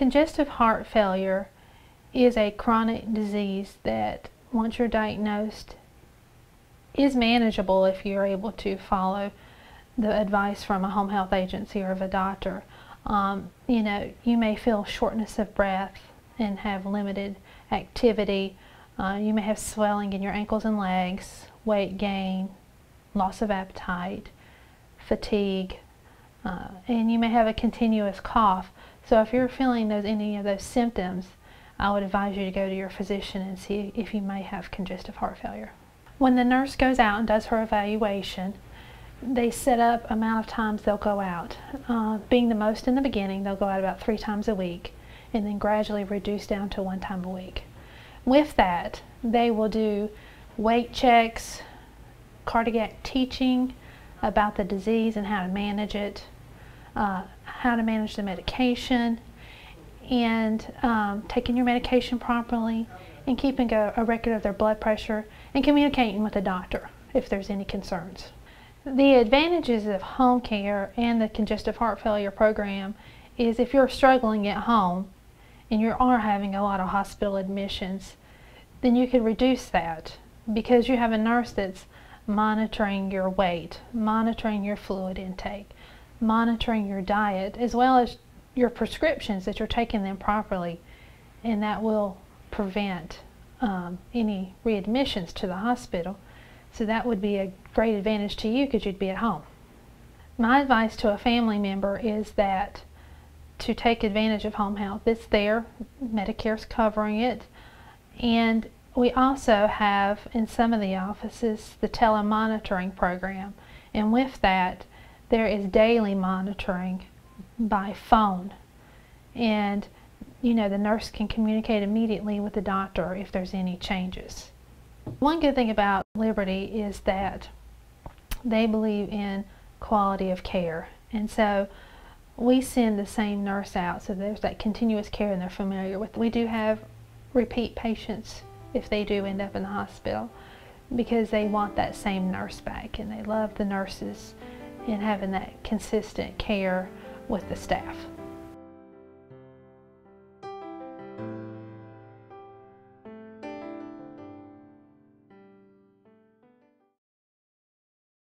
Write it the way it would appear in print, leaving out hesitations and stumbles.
Congestive heart failure is a chronic disease that, once you're diagnosed, is manageable if you're able to follow the advice from a home health agency or of a doctor. You may feel shortness of breath and have limited activity. You may have swelling in your ankles and legs, weight gain, loss of appetite, fatigue, and you may have a continuous cough. So if you're feeling any of those symptoms, I would advise you to go to your physician and see if you may have congestive heart failure. When the nurse goes out and does her evaluation, they set up amount of times they'll go out. Being the most in the beginning, they'll go out about 3 times a week and then gradually reduce down to 1 time a week. With that, they will do weight checks, cardiac teaching about the disease and how to manage it, how to manage the medication, and taking your medication properly, and keeping a record of their blood pressure, and communicating with the doctor if there's any concerns. The advantages of home care and the congestive heart failure program is if you're struggling at home and you are having a lot of hospital admissions, then you can reduce that because you have a nurse that's monitoring your weight, monitoring your fluid intake, monitoring your diet, as well as your prescriptions, that you're taking them properly, and that will prevent any readmissions to the hospital. So that would be a great advantage to you because you'd be at home. My advice to a family member is that to take advantage of home health. It's there, Medicare's covering it, and we also have in some of the offices the telemonitoring program, and with that there is daily monitoring by phone, and the nurse can communicate immediately with the doctor if there's any changes. One good thing about Liberty is that they believe in quality of care, and so we send the same nurse out, so there's that continuous care and they're familiar with. We do have repeat patients if they do end up in the hospital because they want that same nurse back, and they love the nurses and having that consistent care with the staff.